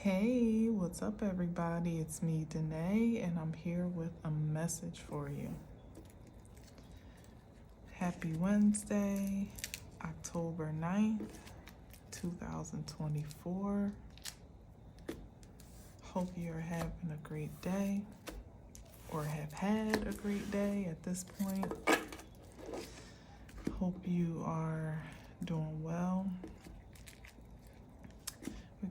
Hey, what's up, everybody? It's me, Danae, and I'm here with a message for you. Happy Wednesday, October 9th, 2024. Hope you're having a great day or have had a great day at this point. Hope you are doing well.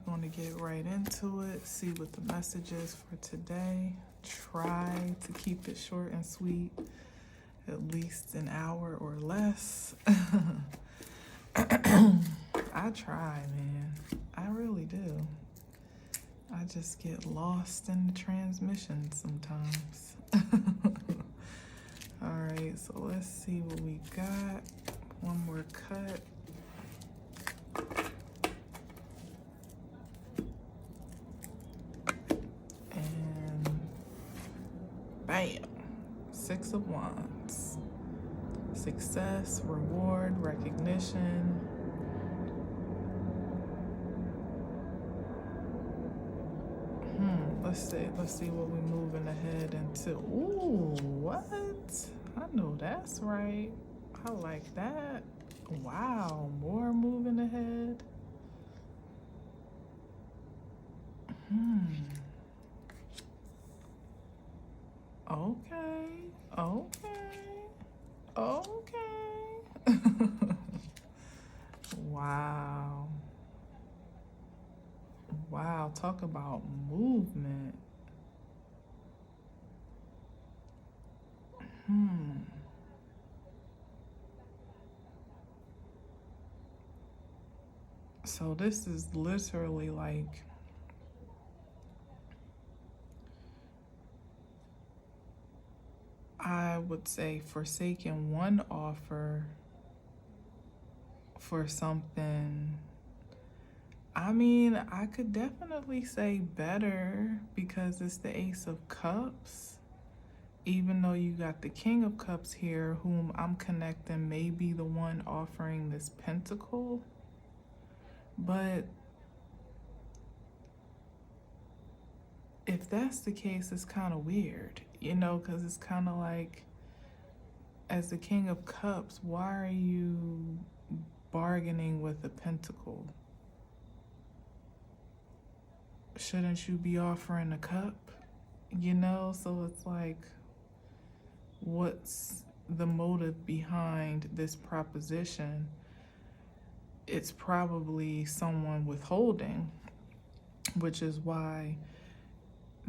We're going to get right into it, see what the message is for today. Try to keep it short and sweet, at least an hour or less. I try, man. I really do. I just get lost in the transmission sometimes. All right, so let's see what we got. One more cut. Bam! Six of Wands. Success, reward, recognition. Let's see what we're moving ahead into. Ooh, what? I know that's right. I like that. Wow, more moving ahead. Okay. Wow. Wow, talk about movement. So this is literally like I would say forsaking one offer for something. I mean, I could definitely say better because it's the Ace of Cups. Even though you got the King of Cups here, whom I'm connecting may be the one offering this pentacle. But if that's the case, it's kind of weird, you know, because it's kind of like, as the King of Cups, why are you bargaining with a pentacle? Shouldn't you be offering a cup? You know, so it's like, what's the motive behind this proposition? It's probably someone withholding, which is why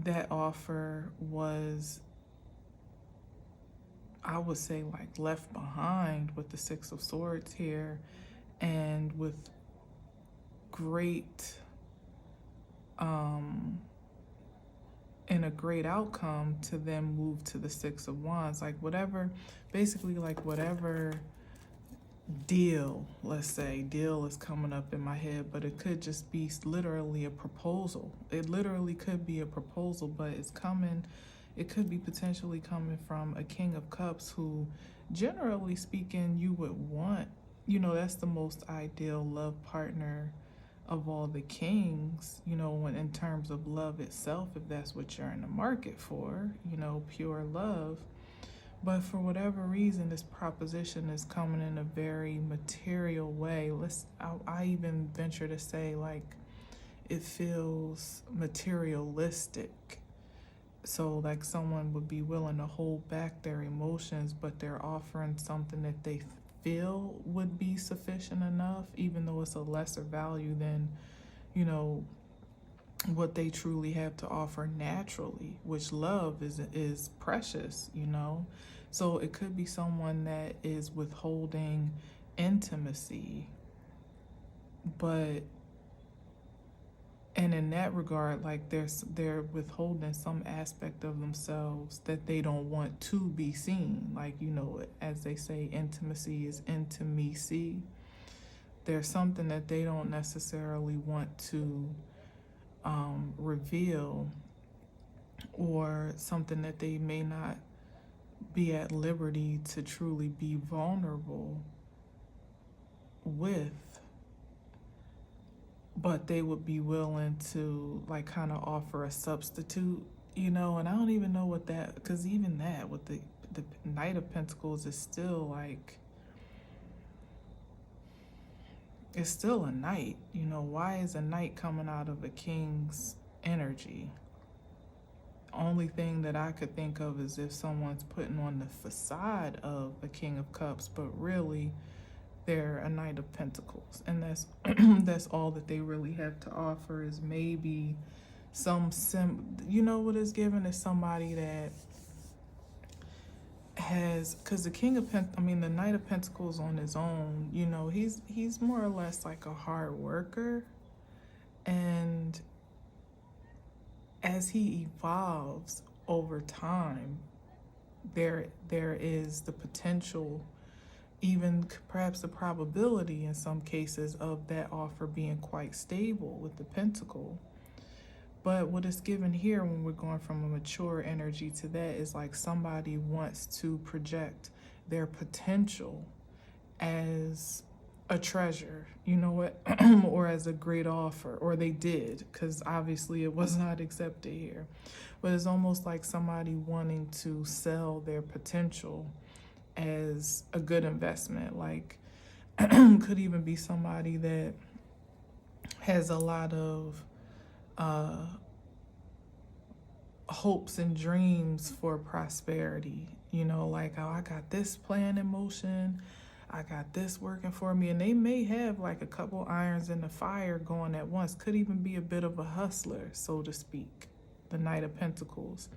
that offer was, I would say, like left behind with the Six of Swords here, and with great and a great outcome to then move to the Six of Wands. Like whatever, basically like whatever deal, let's say, deal is coming up in my head, but it could just be literally a proposal. It literally could be a proposal, but it's coming, it could be potentially coming from a King of Cups who, generally speaking, you would want, you know, that's the most ideal love partner of all the kings, you know, when in terms of love itself, if that's what you're in the market for, you know, pure love. But for whatever reason, this proposition is coming in a very material way. I even venture to say, like, it feels materialistic. So like someone would be willing to hold back their emotions, but they're offering something that they feel would be sufficient enough, even though it's a lesser value than, you know, what they truly have to offer naturally, which love is precious, you know. So it could be someone that is withholding intimacy, but and in that regard, like they're withholding some aspect of themselves that they don't want to be seen. Like, you know, as they say, intimacy is intimacy. There's something that they don't necessarily want to reveal, or something that they may not be at liberty to truly be vulnerable with. but they would be willing to like kind of offer a substitute, you know. And I don't even know what that, because even that with the Knight of Pentacles is still like, it's still a knight, you know. Why is a knight coming out of a king's energy? Only thing that I could think of is if someone's putting on the facade of a King of Cups, but really they're a Knight of Pentacles, and that's that's all that they really have to offer, is maybe some you know what is given is somebody that has, because the the Knight of Pentacles on his own, you know, he's more or less like a hard worker, and as he evolves over time, there is the potential, even perhaps the probability in some cases, of that offer being quite stable with the Pentacle. But what is given here when we're going from a mature energy to that is like somebody wants to project their potential as a treasure, you know what, or as a great offer, or they did, because obviously it was not accepted here. But it's almost like somebody wanting to sell their potential as a good investment. Like could even be somebody that has a lot of hopes and dreams for prosperity, you know, like, oh, I got this plan in motion, I got this working for me, and they may have like a couple irons in the fire going at once. Could even be a bit of a hustler, so to speak, the Knight of Pentacles.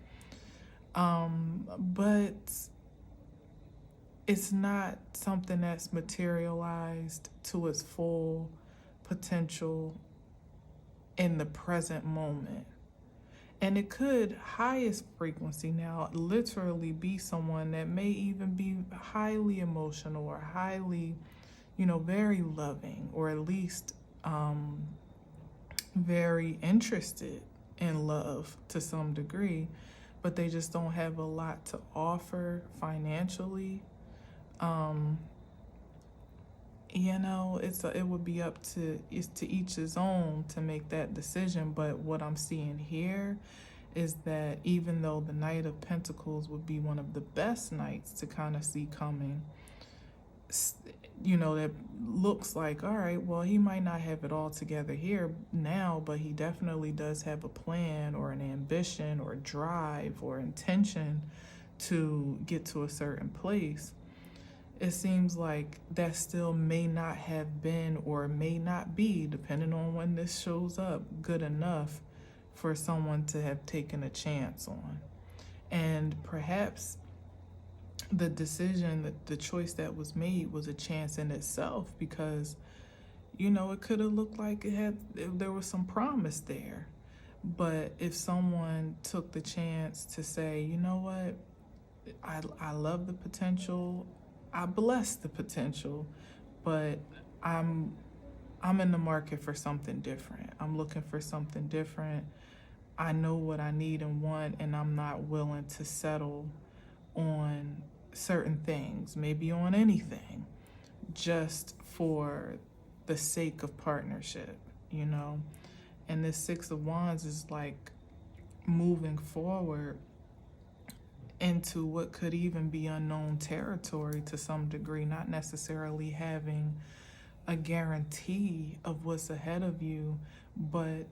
But it's not something that's materialized to its full potential in the present moment. And it could, highest frequency now, literally be someone that may even be highly emotional or highly, you know, very loving, or at least very interested in love to some degree, but they just don't have a lot to offer financially. You know, it would be up to each his own to make that decision. But what I'm seeing here is that even though the Knight of Pentacles would be one of the best knights to kind of see coming, you know, that looks like, all right, well, he might not have it all together here now, but he definitely does have a plan or an ambition or drive or intention to get to a certain place. It seems like that still may not have been, or may not be, depending on when this shows up, good enough for someone to have taken a chance on. And perhaps the decision, the choice that was made was a chance in itself, because, you know, it could have looked like there was some promise there. But if someone took the chance to say, you know what, I love the potential, I bless the potential, but I'm in the market for something different. I'm looking for something different. I know what I need and want, and I'm not willing to settle on certain things, maybe on anything, just for the sake of partnership, you know? And this Six of Wands is like moving forward into what could even be unknown territory to some degree, not necessarily having a guarantee of what's ahead of you, but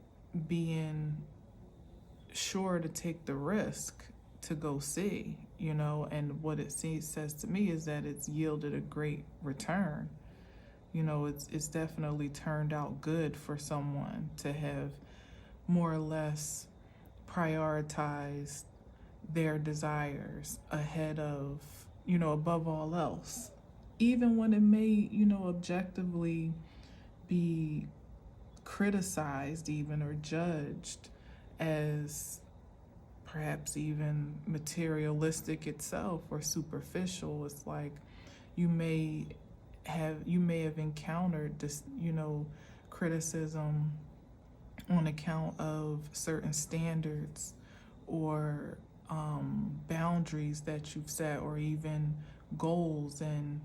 being sure to take the risk to go see, you know. And what it says to me is that it's yielded a great return. You know, it's definitely turned out good for someone to have more or less prioritized their desires ahead of, you know, above all else, even when it may, you know, objectively be criticized even, or judged as perhaps even materialistic itself or superficial. It's like you may have encountered this, you know, criticism on account of certain standards or boundaries that you've set, or even goals and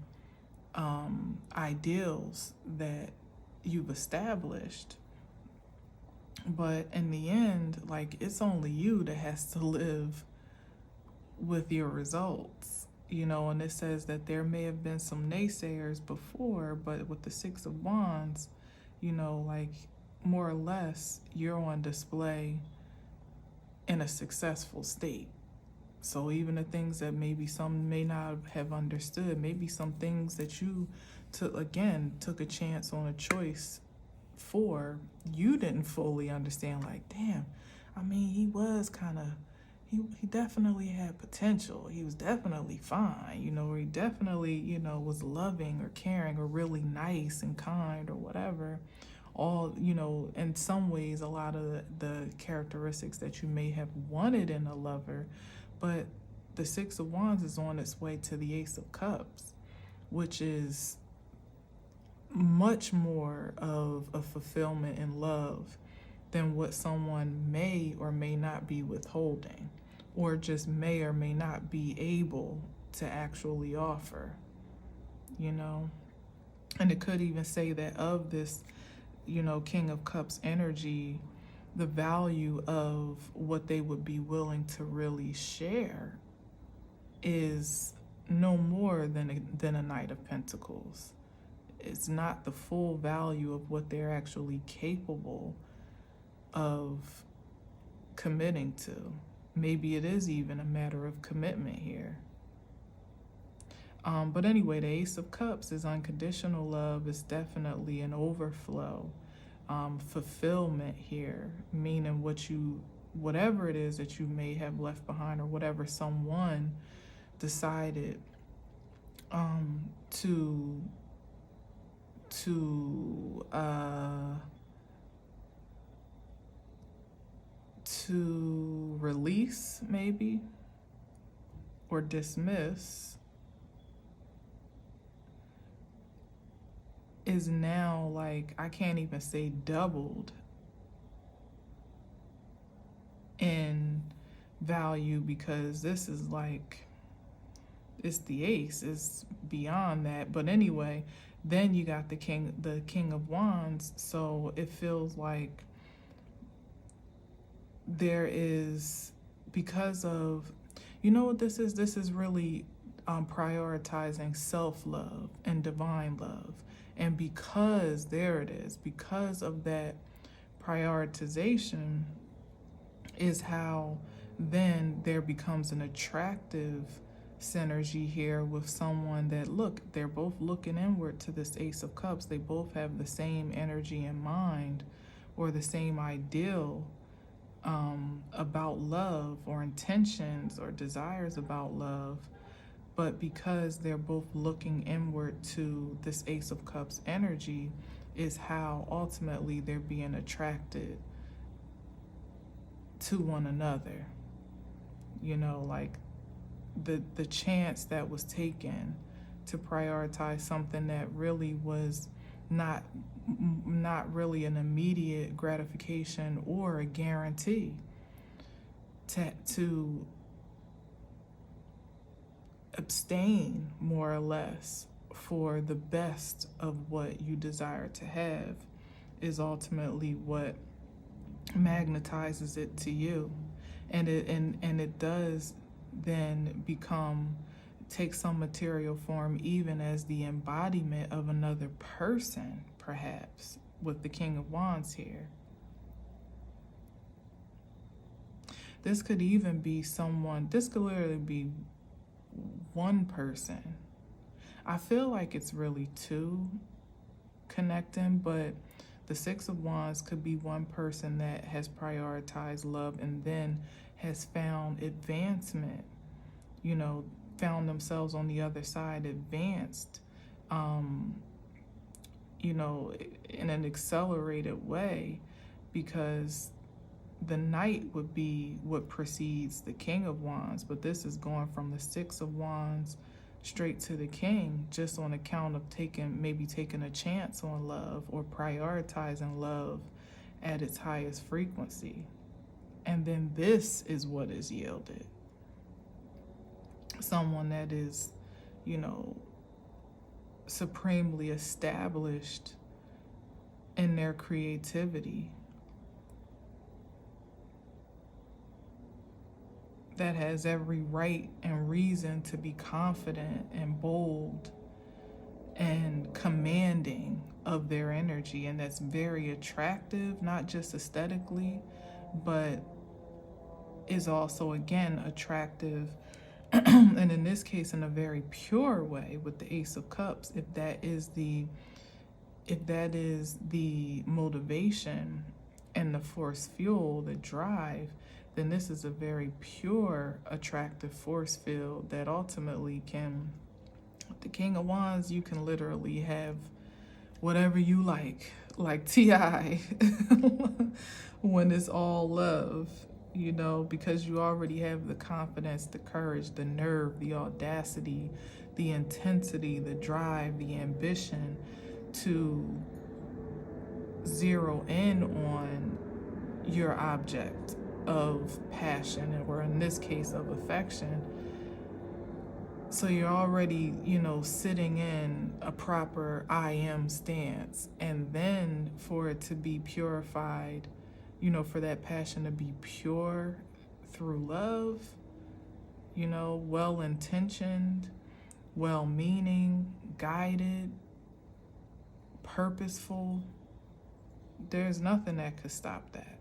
ideals that you've established. But in the end, like, it's only you that has to live with your results, you know. And it says that there may have been some naysayers before, but with the Six of Wands, you know, like, more or less, you're on display in a successful state. So even the things that maybe some may not have understood, maybe some things that you took a chance on a choice for, you didn't fully understand. Like, damn, I mean, he was kind of, he definitely had potential. He was definitely fine, you know, or he definitely, you know, was loving or caring or really nice and kind or whatever. All, you know, in some ways, a lot of the characteristics that you may have wanted in a lover. But the Six of Wands is on its way to the Ace of Cups, which is much more of a fulfillment in love than what someone may or may not be withholding, or just may or may not be able to actually offer, you know. And it could even say that of this, you know, King of Cups energy, the value of what they would be willing to really share is no more than a Knight of Pentacles. It's not the full value of what they're actually capable of committing to. Maybe it is even a matter of commitment here. But anyway, the Ace of Cups is unconditional love. It's definitely an overflow, fulfillment here, meaning whatever it is that you may have left behind, or whatever someone decided to release, maybe, or dismiss, is now, like, I can't even say doubled in value, because this is like, it's the ace, it's beyond that. But anyway, then you got the King of Wands. So it feels like there is, because of, you know what this is? This is really prioritizing self-love and divine love. And because, there it is, because of that prioritization is how then there becomes an attractive synergy here with someone that, look, they're both looking inward to this Ace of Cups. They both have the same energy in mind, or the same ideal about love, or intentions or desires about love. But because they're both looking inward to this Ace of Cups energy, is how ultimately they're being attracted to one another. You know, like, the chance that was taken to prioritize something that really was not really an immediate gratification or a guarantee, to abstain, more or less, for the best of what you desire to have, is ultimately what magnetizes it to you. And it does then take some material form, even as the embodiment of another person, perhaps, with the King of Wands here. This could even be someone, this could literally be one person. I feel like it's really two connecting, but the Six of Wands could be one person that has prioritized love and then has found advancement, you know, found themselves on the other side, advanced, you know, in an accelerated way, because the Knight would be what precedes the King of Wands, but this is going from the Six of Wands straight to the King, just on account of maybe taking a chance on love, or prioritizing love at its highest frequency. And then this is what is yielded. Someone that is, you know, supremely established in their creativity, that has every right and reason to be confident and bold and commanding of their energy, and that's very attractive, not just aesthetically, but is also again attractive and in this case in a very pure way with the Ace of Cups. If that is the motivation and the force fuel, the drive, then this is a very pure attractive force field that ultimately can, the King of Wands, you can literally have whatever you like T.I. when it's all love, you know, because you already have the confidence, the courage, the nerve, the audacity, the intensity, the drive, the ambition to zero in on your object of passion, or in this case of affection. So you're already, you know, sitting in a proper I am stance, and then for it to be purified, you know, for that passion to be pure through love, you know, well-intentioned, well-meaning, guided, purposeful, there's nothing that could stop that.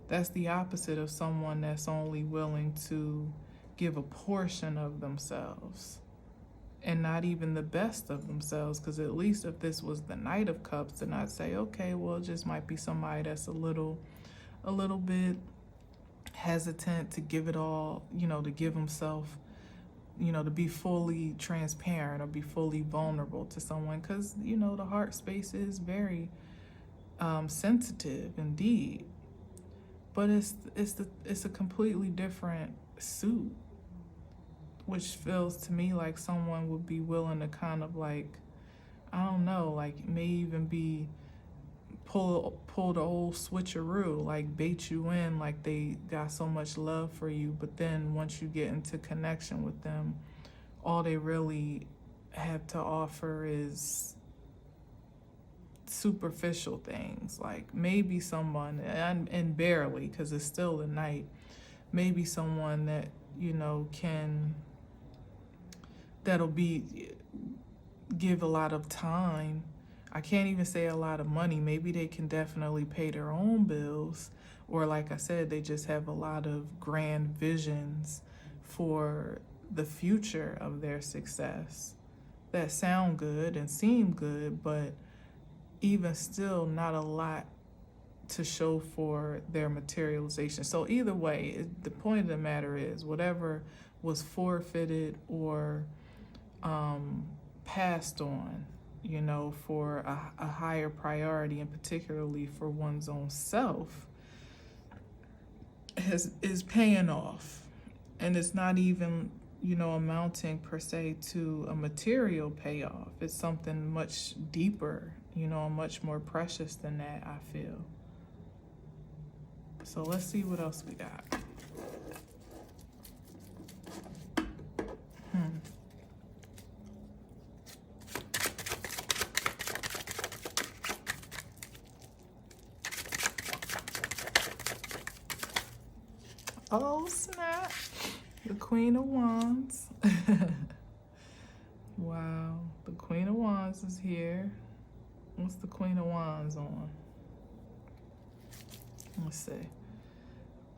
That's the opposite of someone that's only willing to give a portion of themselves and not even the best of themselves. Because at least if this was the Knight of Cups, then I'd say, okay, well, it just might be somebody that's a little bit hesitant to give it all, you know, to give himself, you know, to be fully transparent or be fully vulnerable to someone, because, you know, the heart space is very sensitive indeed. But it's a completely different suit, which feels to me like someone would be willing to kind of like, I don't know, like may even be pull the old switcheroo, like bait you in, like they got so much love for you, but then once you get into connection with them, all they really have to offer is superficial things. Like maybe someone, and barely, because it's still the night, maybe someone that, you know, that'll give a lot of time. I can't even say a lot of money. Maybe they can definitely pay their own bills, or like I said, they just have a lot of grand visions for the future of their success that sound good and seem good, but even still not a lot to show for their materialization. So either way, the point of the matter is whatever was forfeited or passed on, you know, for a higher priority, and particularly for one's own self, is paying off. And it's not even, you know, amounting per se to a material payoff. It's something much deeper, you know, much more precious than that, I feel. So let's see what else we got. Oh, snap. The Queen of Wands. Wow. The Queen of Wands is here. What's the Queen of Wands on? Let's see.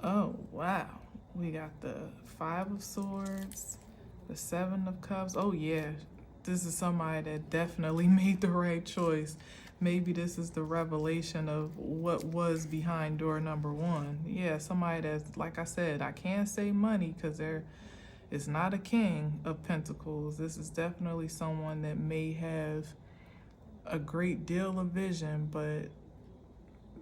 Oh, wow. We got the Five of Swords, the Seven of Cups. Oh, yeah. This is somebody that definitely made the right choice. Maybe this is the revelation of what was behind door number one. Yeah, somebody that's, like I said, I can't say money because it's not a King of Pentacles. This is definitely someone that may have a great deal of vision, but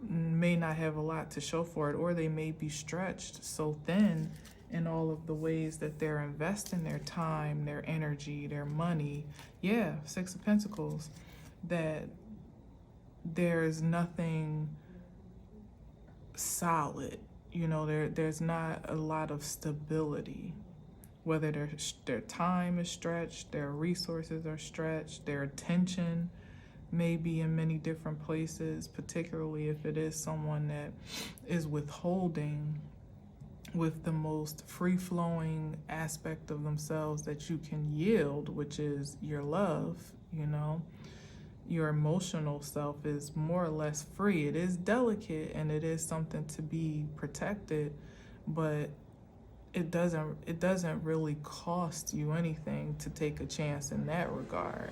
may not have a lot to show for it, or they may be stretched so thin in all of the ways that they're investing their time, their energy, their money. Yeah, Six of Pentacles, that there's nothing solid, you know, there's not a lot of stability, whether their time is stretched, their resources are stretched, their attention may be in many different places, particularly if it is someone that is withholding with the most free-flowing aspect of themselves that you can yield, which is your love, you know. Your emotional self is more or less free. It is delicate and it is something to be protected, but it doesn't really cost you anything to take a chance in that regard,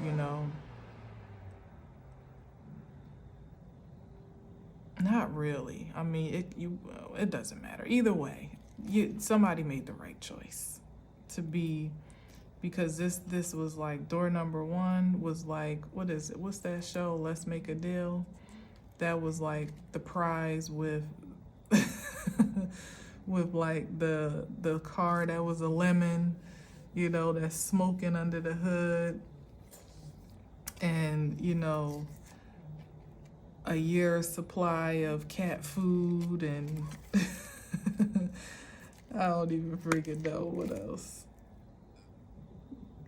you know. Not really. I mean, it doesn't matter. Either way, somebody made the right choice to be, because this was like door number one was like, what is it? What's that show? Let's Make a Deal. That was like the prize with with like the car that was a lemon, you know, that's smoking under the hood, and you know, a year's supply of cat food, and I don't even freaking know what else.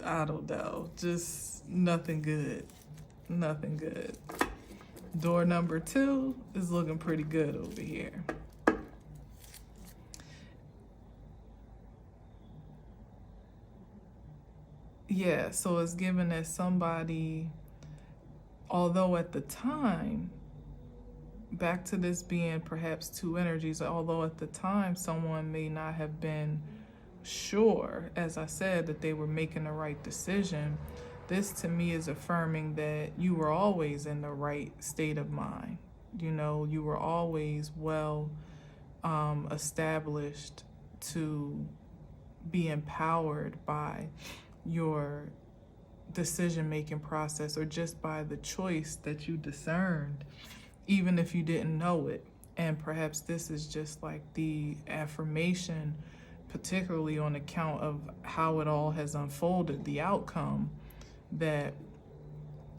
I don't know. Just nothing good. Nothing good. Door number two is looking pretty good over here. Yeah, so it's given that somebody, although at the time, back to this being perhaps two energies, although at the time someone may not have been sure, as I said, that they were making the right decision, this to me is affirming that you were always in the right state of mind. You know, you were always well established to be empowered by your decision-making process, or just by the choice that you discerned, even if you didn't know it. And perhaps this is just like the affirmation, particularly on account of how it all has unfolded, the outcome, that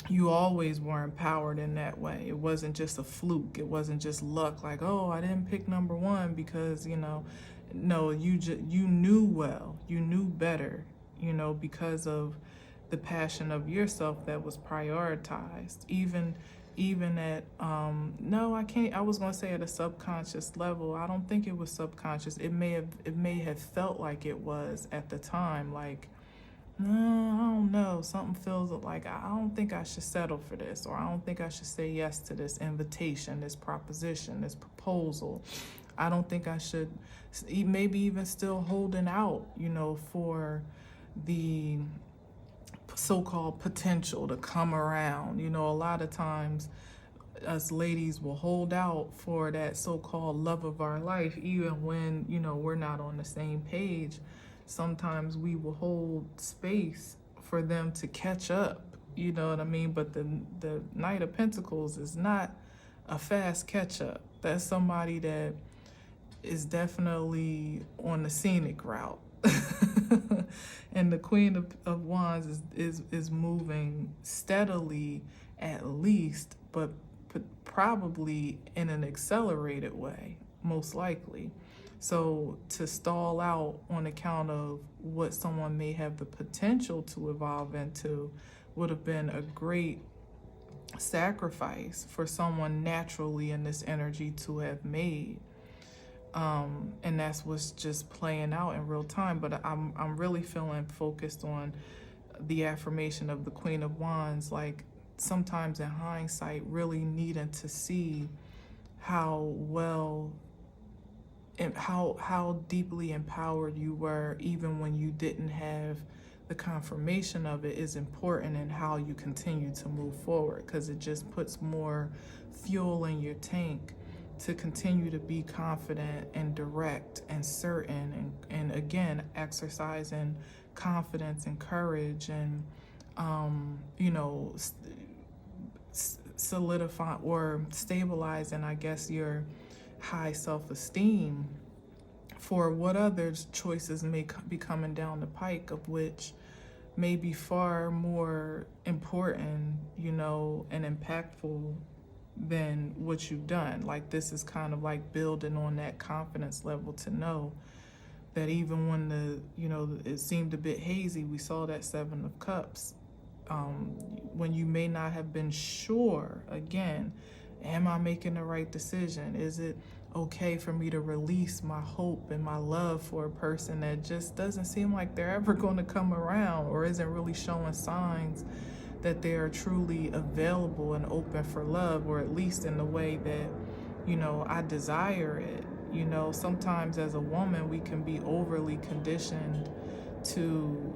you always were empowered in that way. It wasn't just a fluke. It wasn't just luck, like, oh, I didn't pick number one because, you know, no, you knew well, you knew better, you know, because of the passion of yourself that was prioritized, even at no, I was going to say at a subconscious level. I don't think it was subconscious. It may have felt like it was at the time, like, no, I don't know, something feels like I don't think I should settle for this, or I don't think I should say yes to this invitation, this proposition, this proposal. I don't think I should, maybe even still holding out, you know, for the so-called potential to come around. You know, a lot of times us ladies will hold out for that so-called love of our life, even when, you know, we're not on the same page. Sometimes we will hold space for them to catch up, you know what I mean? But the Knight of Pentacles is not a fast catch up. That's somebody that is definitely on the scenic route. And the Queen of Wands is moving steadily, at least, but probably in an accelerated way, most likely. So to stall out on account of what someone may have the potential to evolve into would have been a great sacrifice for someone naturally in this energy to have made. And that's what's just playing out in real time. But I'm really feeling focused on the affirmation of the Queen of Wands, like sometimes in hindsight, really needing to see how well and how deeply empowered you were, even when you didn't have the confirmation of it, is important in how you continue to move forward, because it just puts more fuel in your tank to continue to be confident and direct and certain, and again, exercising confidence and courage, and you know, solidify or stabilizing, I guess, your high self-esteem for what other choices may be coming down the pike, of which may be far more important, you know, and impactful than what you've done. Like, this is kind of like building on that confidence level to know that even when the, you know, it seemed a bit hazy, we saw that Seven of Cups, when you may not have been sure, again, am I making the right decision? Is it okay for me to release my hope and my love for a person that just doesn't seem like they're ever going to come around, or isn't really showing signs that they are truly available and open for love, or at least in the way that, you know, I desire it. You know, sometimes as a woman, we can be overly conditioned to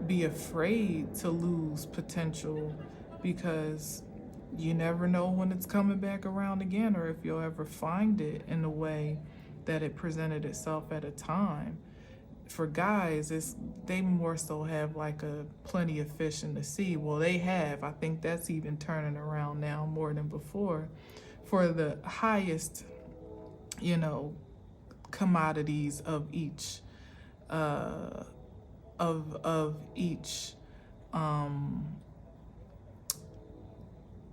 be afraid to lose potential, because you never know when it's coming back around again, or if you'll ever find it in the way that it presented itself at a time. For guys, they more so have like a plenty of fish in the sea. Well, they have. I think that's even turning around now more than before. For the highest, you know, commodities of each of each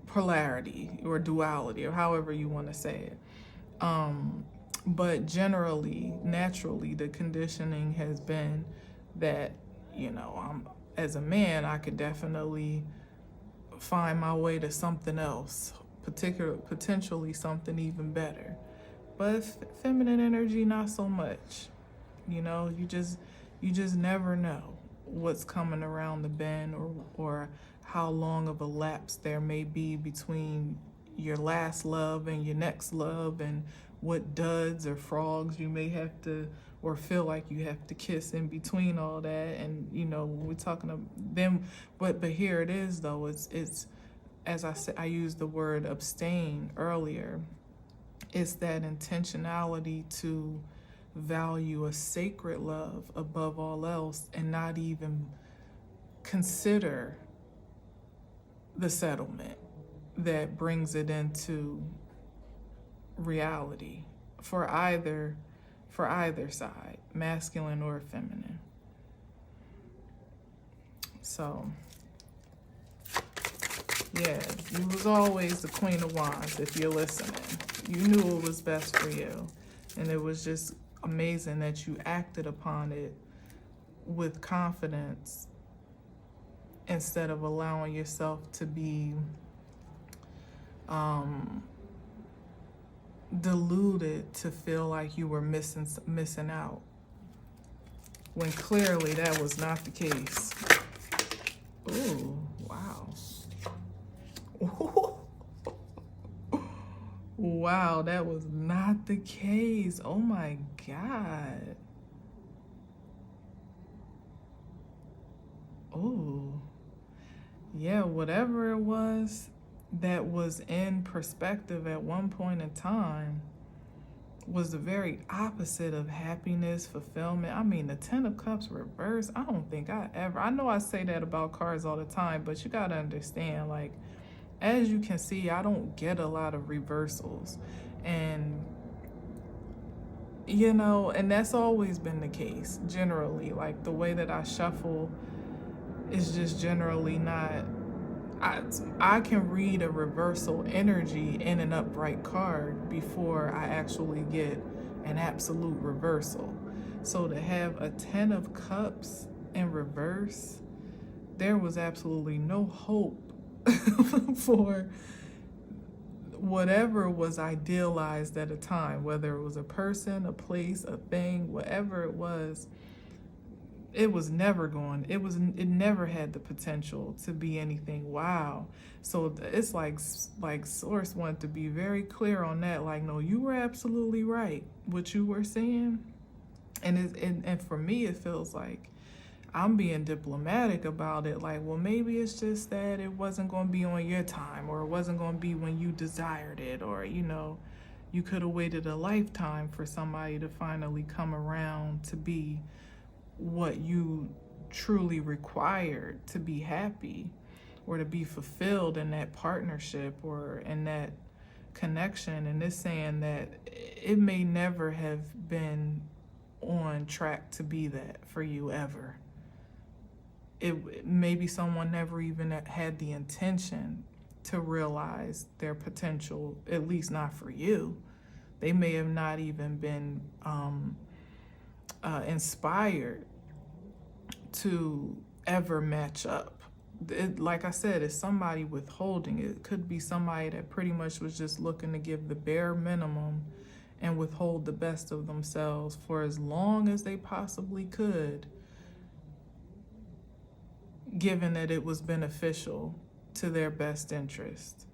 polarity or duality, or however you want to say it. But generally, naturally, the conditioning has been that, you know, as a man, I could definitely find my way to something else, potentially something even better. But feminine energy, not so much. You know, you just never know what's coming around the bend, or how long of a lapse there may be between your last love and your next love, and what duds or frogs you may have to, or feel like you have to kiss in between all that. And, you know, when we're talking to them, but here it is though, it's as I said, I used the word abstain earlier. It's that intentionality to value a sacred love above all else, and not even consider the settlement that brings it into reality for either side, masculine or feminine. So yeah, you was always the Queen of Wands. If you're listening, you knew it was best for you, and it was just amazing that you acted upon it with confidence, instead of allowing yourself to be deluded to feel like you were missing out, when clearly that was not the case. Ooh, wow. Wow, that was not the case. Oh my God. Oh, yeah, whatever it was that was in perspective at one point in time was the very opposite of happiness, fulfillment. I mean, the 10 of Cups reverse, I don't think I know I say that about cards all the time, but you gotta understand, like, as you can see, I don't get a lot of reversals. And, you know, and that's always been the case, generally. Like, the way that I shuffle is just generally not, I can read a reversal energy in an upright card before I actually get an absolute reversal. So to have a 10 of Cups in reverse, there was absolutely no hope for whatever was idealized at a time, whether it was a person, a place, a thing, whatever it was. It was never going, it never had the potential to be anything wow. So it's like Source wanted to be very clear on that, like, no, you were absolutely right, what you were saying. And for me, it feels like I'm being diplomatic about it, like, well, maybe it's just that it wasn't going to be on your time, or it wasn't going to be when you desired it, or, you know, you could have waited a lifetime for somebody to finally come around to be what you truly required to be happy, or to be fulfilled in that partnership or in that connection. And it's saying that it may never have been on track to be that for you ever. Maybe someone never even had the intention to realize their potential, at least not for you. They may have not even been inspired to ever match up. Like I said, it's somebody withholding. It could be somebody that pretty much was just looking to give the bare minimum and withhold the best of themselves for as long as they possibly could, given that it was beneficial to their best interest.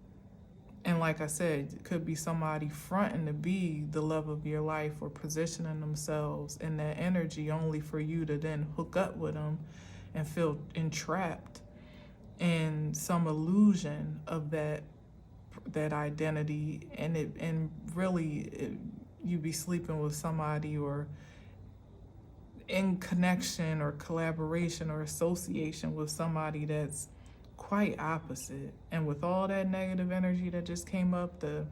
And like I said, it could be somebody fronting to be the love of your life or positioning themselves in that energy only for you to then hook up with them and feel entrapped in some illusion of that identity. And really you be sleeping with somebody or in connection or collaboration or association with somebody that's quite opposite. And with all that negative energy that just came up, the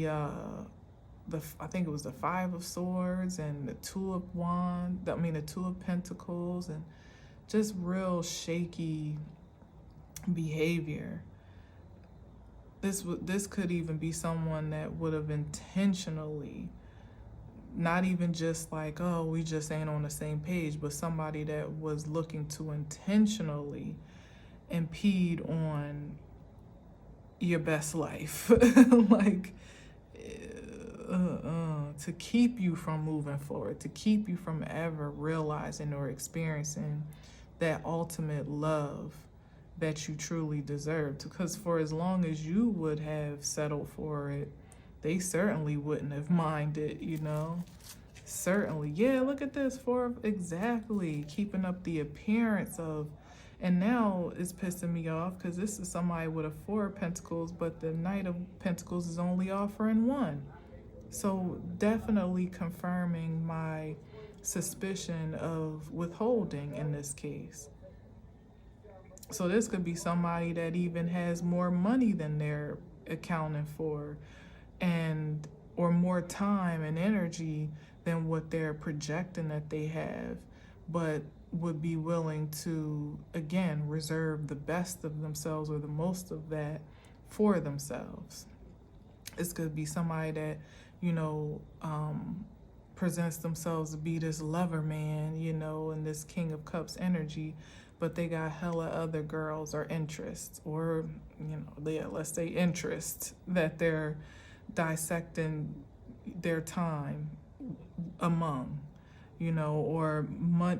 I think it was the Five of Swords and the Two of Wands, the Two of Pentacles, and just real shaky behavior. This could even be someone that would have intentionally, not even just like, oh, we just ain't on the same page, but somebody that was looking to intentionally impede on your best life, like to keep you from moving forward, to keep you from ever realizing or experiencing that ultimate love that you truly deserve. Because for as long as you would have settled for it, they certainly wouldn't have minded, certainly. Yeah, look at this, exactly, keeping up the appearance of. And now it's pissing me off because this is somebody with a Four of Pentacles, but the Knight of Pentacles is only offering one. So definitely confirming my suspicion of withholding in this case. So this could be somebody that even has more money than they're accounting for, or more time and energy than what they're projecting that they have, but would be willing to, again, reserve the best of themselves or the most of that for themselves. This could be somebody that, presents themselves to be this lover man, and this King of Cups energy, but they got hella other girls or interests, or, let's say interests that they're dissecting their time among. Or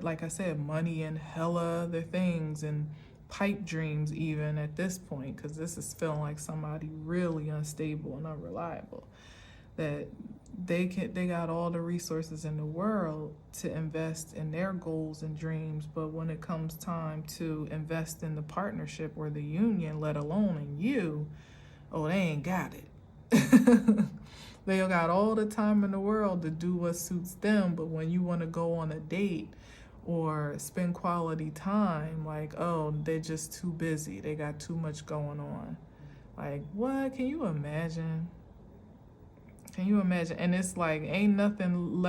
like I said, money and hella other things, and pipe dreams even at this point, because this is feeling like somebody really unstable and unreliable, that they got all the resources in the world to invest in their goals and dreams, but when it comes time to invest in the partnership or the union, let alone in you, they ain't got it. They got all the time in the world to do what suits them, but when you want to go on a date or spend quality time, like, they're just too busy. They got too much going on. Like, what? Can you imagine? And it's like, ain't nothing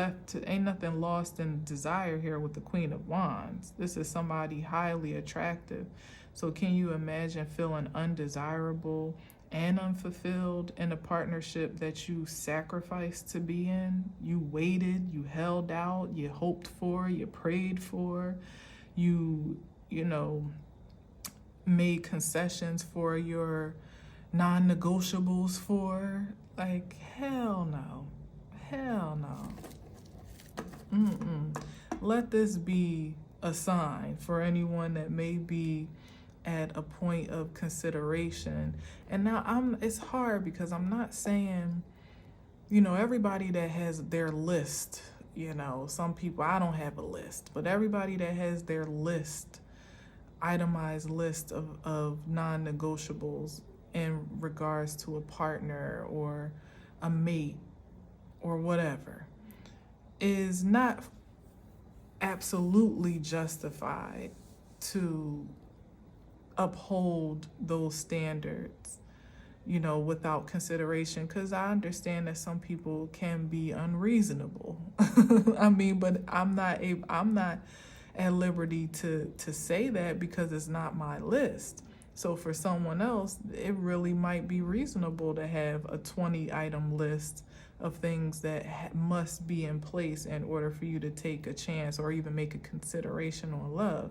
lost in desire here with the Queen of Wands. This is somebody highly attractive. So can you imagine feeling undesirable and unfulfilled in a partnership that you sacrificed to be in? You waited, you held out, you hoped for, you prayed for, you made concessions for your non-negotiables for. Like, hell no. Let this be a sign for anyone that may be at a point of consideration. And now it's hard because I'm not saying, everybody that has their list, some people, I don't have a list, but everybody that has their list, itemized list of non-negotiables in regards to a partner or a mate or whatever, is not absolutely justified to uphold those standards, without consideration, because I understand that some people can be unreasonable. But I'm not at liberty to say that because it's not my list. So for someone else, it really might be reasonable to have a 20-item list of things that must be in place in order for you to take a chance or even make a consideration on love.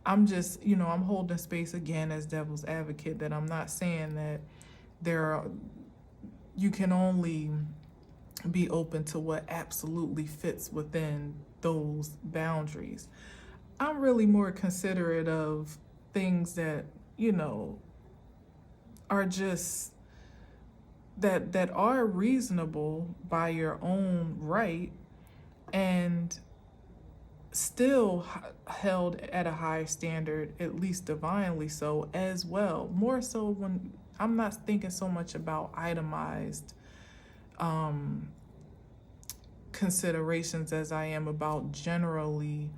I'm just, I'm holding space again as devil's advocate, that I'm not saying that you can only be open to what absolutely fits within those boundaries. I'm really more considerate of things that, you know, are just that are reasonable by your own right, and still held at a high standard, at least divinely so as well. More so when I'm not thinking so much about itemized considerations as I am about generally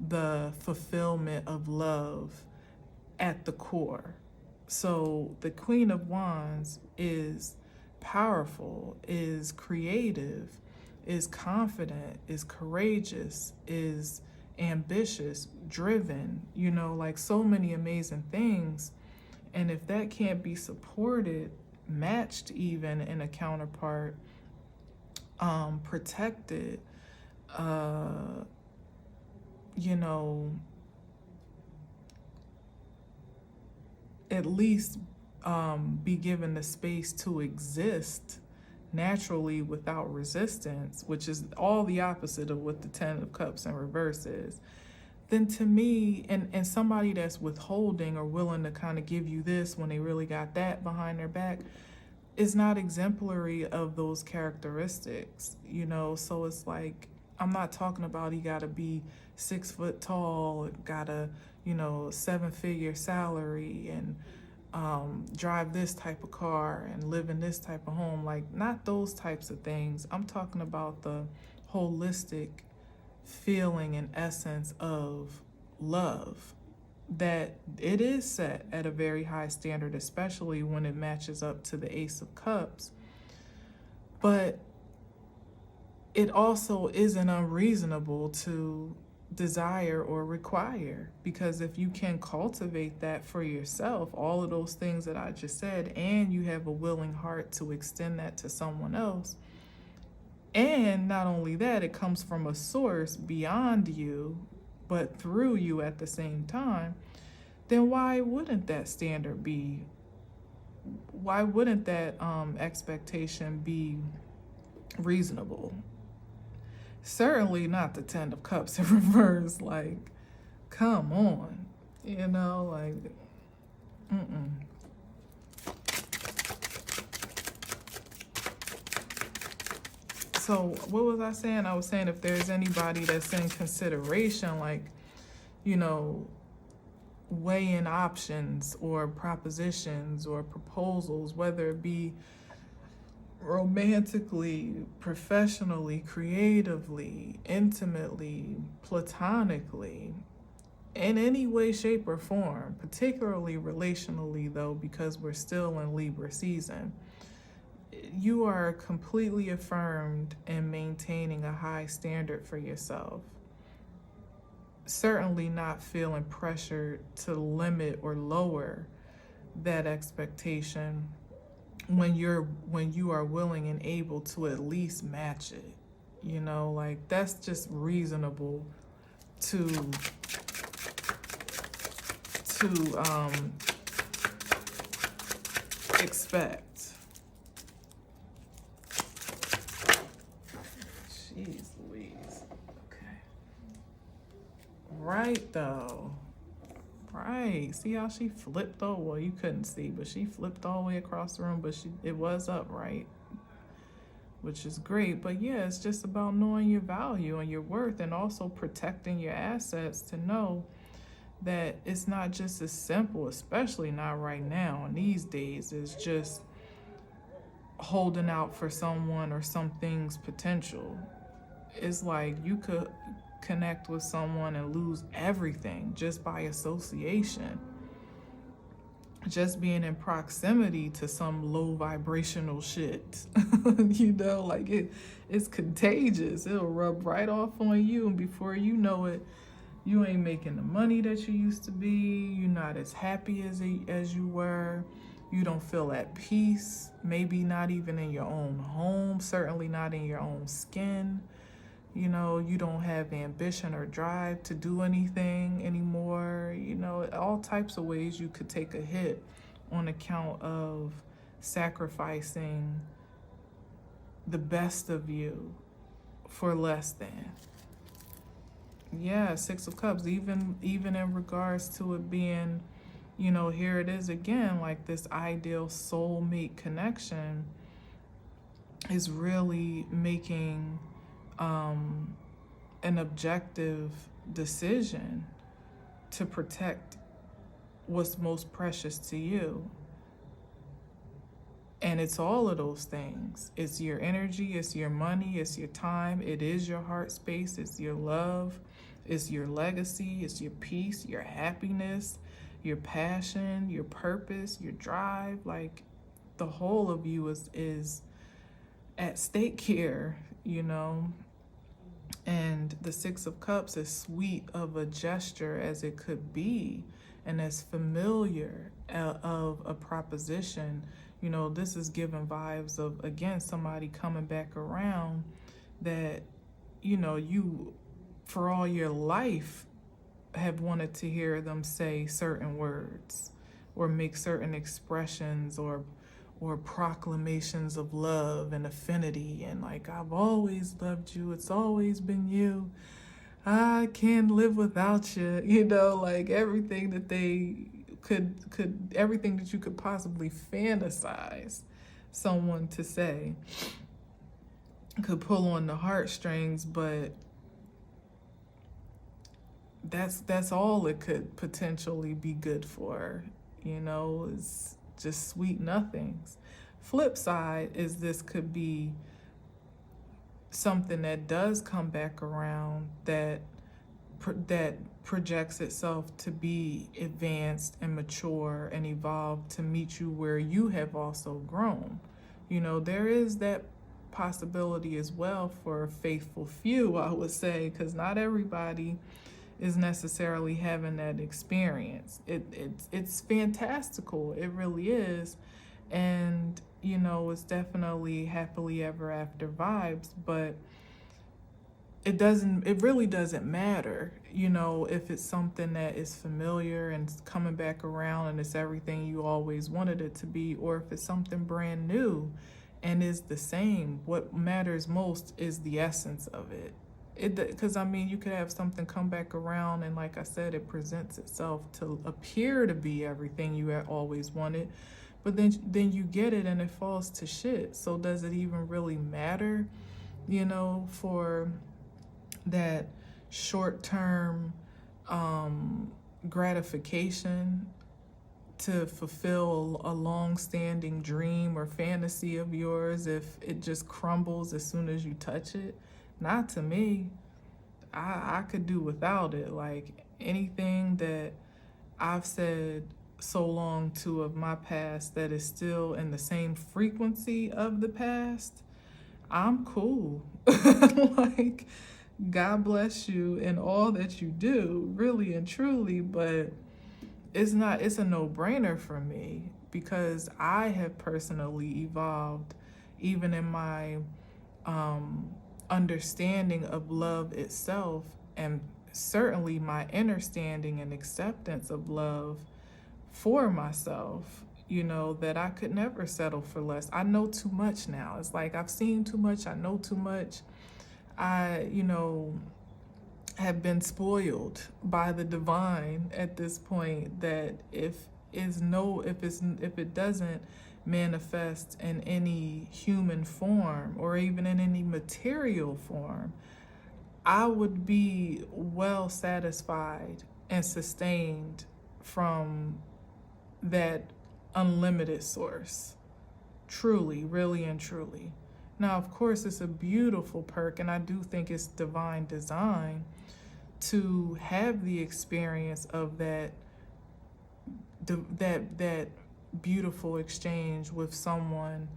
the fulfillment of love at the core. So the Queen of Wands is powerful, is creative, is confident, is courageous, is ambitious, driven, you know, like so many amazing things. And if that can't be supported, matched even in a counterpart, protected, you know, at least be given the space to exist naturally without resistance, which is all the opposite of what the Ten of Cups in reverse is, then to me, and somebody that's withholding or willing to kind of give you this when they really got that behind their back, is not exemplary of those characteristics, you know? So it's like, I'm not talking about he gotta be 6 foot tall, gotta, you know, 7-figure salary, and drive this type of car and live in this type of home. Like, not those types of things. I'm talking about the holistic feeling and essence of love, that it is set at a very high standard, especially when it matches up to the Ace of Cups. But it also isn't unreasonable to desire or require, because if you can cultivate that for yourself, all of those things that I just said, and you have a willing heart to extend that to someone else, and not only that, it comes from a source beyond you but through you at the same time, then why wouldn't that standard be, why wouldn't that expectation be reasonable? Certainly not the Ten of Cups in reverse. Like, come on, you know, like, So what was I saying? I was saying if there's anybody that's in consideration, like, you know, weighing options or propositions or proposals, whether it be romantically, professionally, creatively, intimately, platonically, in any way, shape, or form, particularly relationally though, because we're still in Libra season, you are completely affirmed in maintaining a high standard for yourself. Certainly not feeling pressured to limit or lower that expectation when you are willing and able to at least match it. You know, like, that's just reasonable to expect. Jeez Louise. Okay. Right though. Right. See how she flipped though? Well, you couldn't see, but she flipped all the way across the room, but it was upright, which is great. But yeah, it's just about knowing your value and your worth, and also protecting your assets to know that it's not just as simple, especially not right now and these days, is just holding out for someone or something's potential. It's like you could connect with someone and lose everything just by association. Just being in proximity to some low vibrational shit. You know, like it's contagious. It'll rub right off on you, and before you know it, you ain't making the money that you used to be. You're not as happy as you were. You don't feel at peace. Maybe not even in your own home. Certainly not in your own skin. You know, you don't have ambition or drive to do anything anymore. You know, all types of ways you could take a hit on account of sacrificing the best of you for less than. Yeah, Six of Cups, even in regards to it being, you know, here it is again, like this ideal soulmate connection is really making an objective decision to protect what's most precious to you. And it's all of those things. It's your energy, it's your money, it's your time, it is your heart space, it's your love, it's your legacy, it's your peace, your happiness, your passion, your purpose, your drive. Like, the whole of you is at stake here, you know. And the Six of Cups, as sweet of a gesture as it could be, and as familiar of a proposition, you know, this is giving vibes of, again, somebody coming back around that, you know, you, for all your life, have wanted to hear them say certain words or make certain expressions or proclamations of love and affinity, and like, I've always loved you, it's always been you, I can't live without you, you know, like everything that they could everything that you could possibly fantasize someone to say could pull on the heartstrings. But that's all it could potentially be good for, you know, is just sweet nothings. Flip side is this could be something that does come back around that projects itself to be advanced and mature and evolved to meet you where you have also grown. You know, there is that possibility as well for a faithful few, I would say, because not everybody is necessarily having that experience. It's fantastical, it really is. And, you know, it's definitely happily ever after vibes, but it really doesn't matter, you know, if it's something that is familiar and coming back around and it's everything you always wanted it to be, or if it's something brand new and is the same. What matters most is the essence of it. Because, I mean, you could have something come back around and, like I said, it presents itself to appear to be everything you had always wanted, but then you get it and it falls to shit. So does it even really matter, you know, for that short-term gratification to fulfill a long-standing dream or fantasy of yours if it just crumbles as soon as you touch it? Not to me. I could do without it. Like, anything that I've said so long to of my past that is still in the same frequency of the past, I'm cool. Like, God bless you and all that you do, really and truly, but it's a no-brainer for me, because I have personally evolved even in my understanding of love itself, and certainly my understanding and acceptance of love for myself, you know, that I could never settle for less. I know too much now. It's like I've seen too much, I know too much. I, you know, have been spoiled by the divine at this point, that if it doesn't manifest in any human form or even in any material form, I would be well satisfied and sustained from that unlimited source. Truly, really and truly. Now, of course, it's a beautiful perk, and I do think it's divine design to have the experience of that beautiful exchange with someone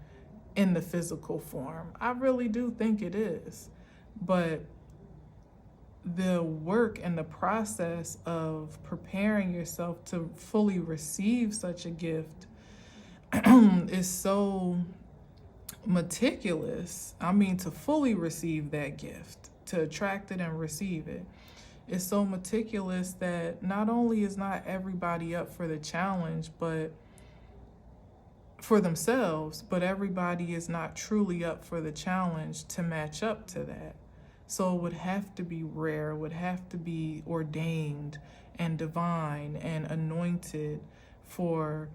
in the physical form. I really do think it is. But the work and the process of preparing yourself to fully receive such a gift is so meticulous. I mean, to fully receive that gift, to attract it and receive it, is so meticulous that not only is not everybody up for the challenge, but for themselves, but everybody is not truly up for the challenge to match up to that. So it would have to be rare, would have to be ordained and divine and anointed for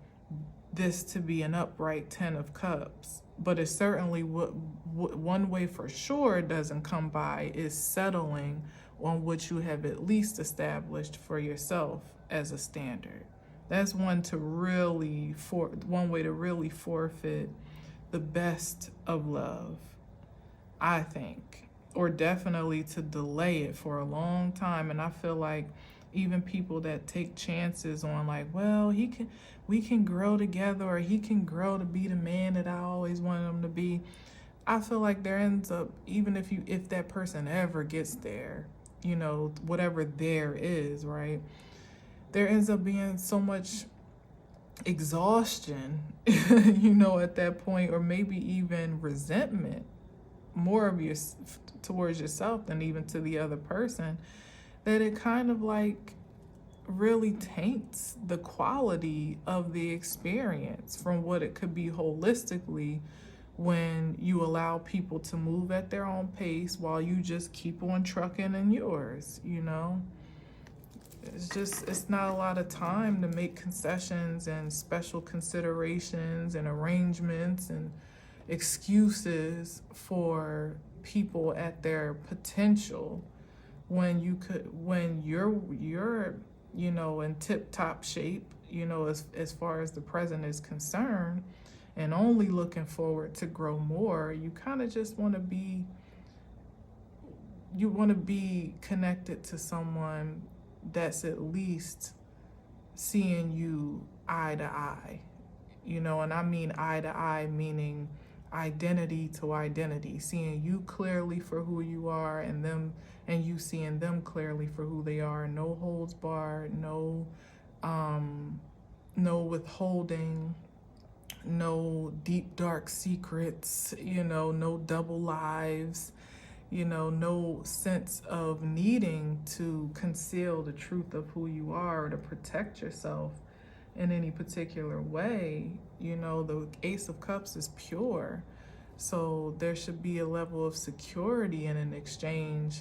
this to be an upright 10 of cups. But it's certainly one way for sure it doesn't come by is settling on what you have at least established for yourself as a standard. That's one way to really forfeit the best of love, I think, or definitely to delay it for a long time. And I feel like even people that take chances on like, well, we can grow together, or he can grow to be the man that I always wanted him to be. I feel like there ends up, even if that person ever gets there, you know, whatever there is, right? There ends up being so much exhaustion, you know, at that point, or maybe even resentment, more of your towards yourself than even to the other person, that it kind of like really taints the quality of the experience from what it could be holistically when you allow people to move at their own pace while you just keep on trucking in yours, you know? It's not a lot of time to make concessions and special considerations and arrangements and excuses for people at their potential when you're you know, in tip-top shape, you know, as far as the present is concerned, and only looking forward to grow more. You kind of just want to be connected to someone that's at least seeing you eye to eye, you know, and I mean eye to eye, meaning identity to identity, seeing you clearly for who you are, and you seeing them clearly for who they are. No holds barred, no withholding, no deep dark secrets, you know, no double lives, you know, no sense of needing to conceal the truth of who you are or to protect yourself in any particular way. You know, the Ace of Cups is pure. So there should be a level of security in an exchange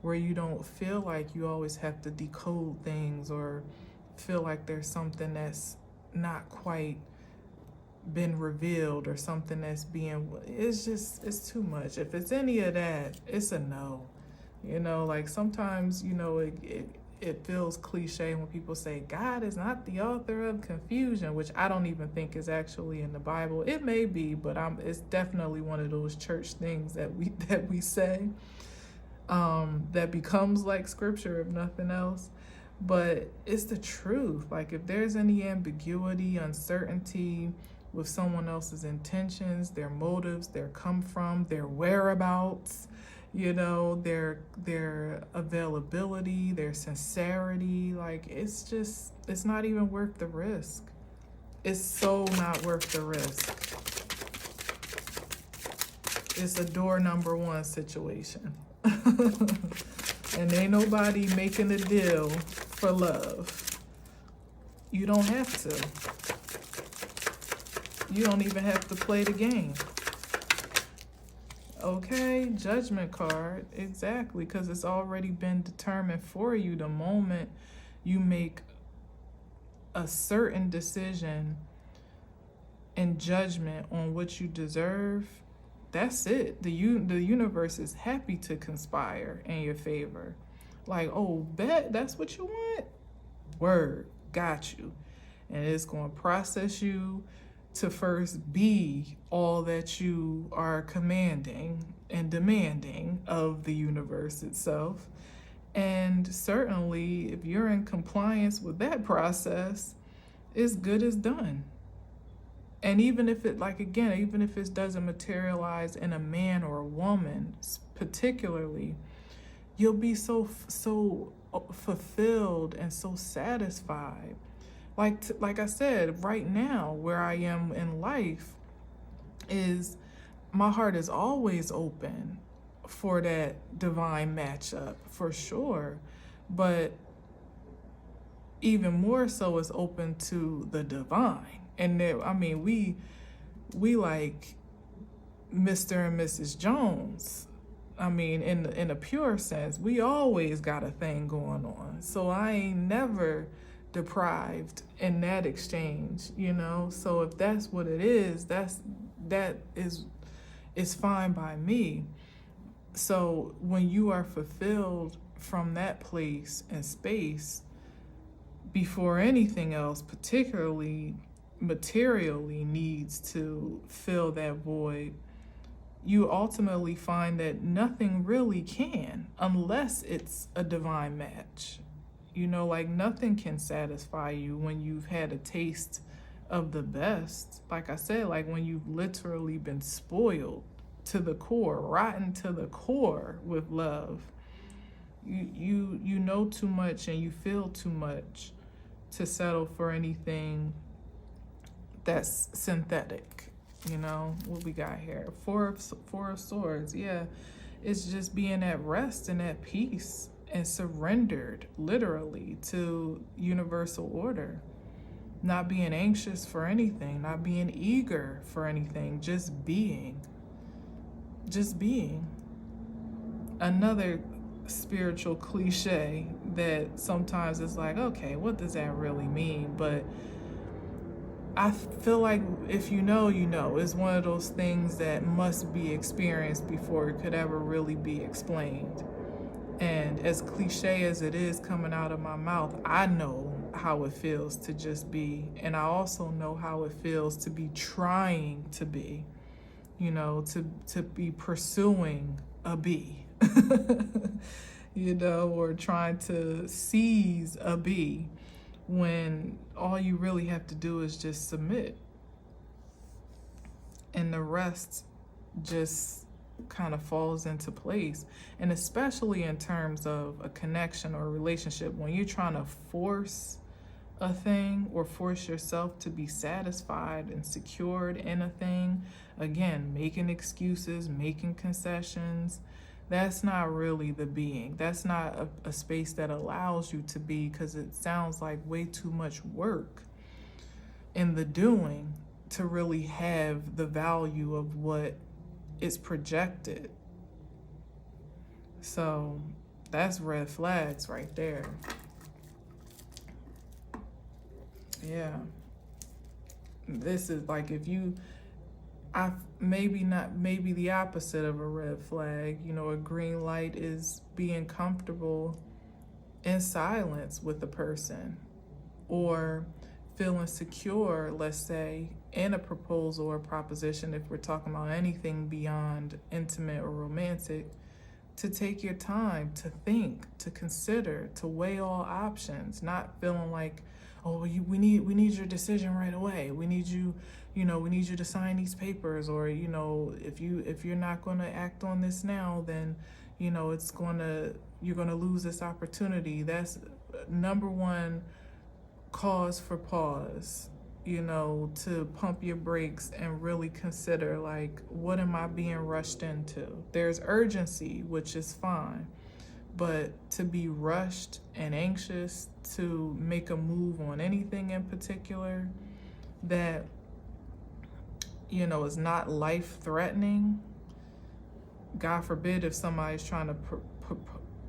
where you don't feel like you always have to decode things or feel like there's something that's not quite been revealed or something that's it's too much. If it's any of that, it's a no. You know, like sometimes, you know, it feels cliche when people say God is not the author of confusion, which I don't even think is actually in the Bible. It may be, but it's definitely one of those church things that we say that becomes like scripture, if nothing else. But it's the truth. Like if there's any ambiguity, uncertainty with someone else's intentions, their motives, their come from, their whereabouts, you know, their availability, their sincerity, like it's not even worth the risk. It's so not worth the risk. It's a door number one situation. And ain't nobody making a deal for love. You don't have to. You don't even have to play the game. Okay, judgment card, exactly, because it's already been determined for you the moment you make a certain decision and judgment on what you deserve. That's it. The universe is happy to conspire in your favor. Like, oh, bet that's what you want? Word, got you. And it's going to process you to first be all that you are commanding and demanding of the universe itself. And certainly, if you're in compliance with that process, it's good as done. And even if it doesn't materialize in a man or a woman particularly, you'll be so fulfilled and so satisfied. Like I said, right now, where I am in life is my heart is always open for that divine matchup, for sure. But even more so is open to the divine. And there, I mean, we like Mr. and Mrs. Jones. I mean, in a pure sense, we always got a thing going on. So I ain't never deprived in that exchange, you know? So if that's what it is, that is fine by me. So when you are fulfilled from that place and space, before anything else, particularly materially, needs to fill that void, you ultimately find that nothing really can, unless it's a divine match. You know, like nothing can satisfy you when you've had a taste of the best. Like I said, like when you've literally been spoiled to the core, rotten to the core with love. You know too much and you feel too much to settle for anything that's synthetic. You know, what we got here? Four of Swords. Yeah, it's just being at rest and at peace and surrendered, literally, to universal order. Not being anxious for anything, not being eager for anything, just being. Just being. Another spiritual cliche that sometimes it's like, okay, what does that really mean? But I feel like if you know, you know. It's one of those things that must be experienced before it could ever really be explained. And as cliche as it is coming out of my mouth, I know how it feels to just be. And I also know how it feels to be trying to be, you know, to be pursuing a bee, you know, or trying to seize a bee, when all you really have to do is just submit. And the rest just kind of falls into place. And especially in terms of a connection or a relationship, when you're trying to force a thing or force yourself to be satisfied and secured in a thing, again, making excuses, making concessions, that's not really the being. That's not a space that allows you to be, because it sounds like way too much work in the doing to really have the value of what is projected. So that's red flags right there. Yeah. This is like, if you, maybe the opposite of a red flag, you know, a green light is being comfortable in silence with the person, or feeling secure, let's say, in a proposal or proposition, if we're talking about anything beyond intimate or romantic, to take your time, to think, to consider, to weigh all options, not feeling like, oh, we need your decision right away. We need you, you know, we need you to sign these papers, or, you know, if you're not going to act on this now, then, you know, you're going to lose this opportunity. That's number one cause for pause, you know, to pump your brakes and really consider, like, what am I being rushed into? There's urgency, which is fine, but to be rushed and anxious to make a move on anything in particular that, you know, is not life-threatening. God forbid if somebody's trying to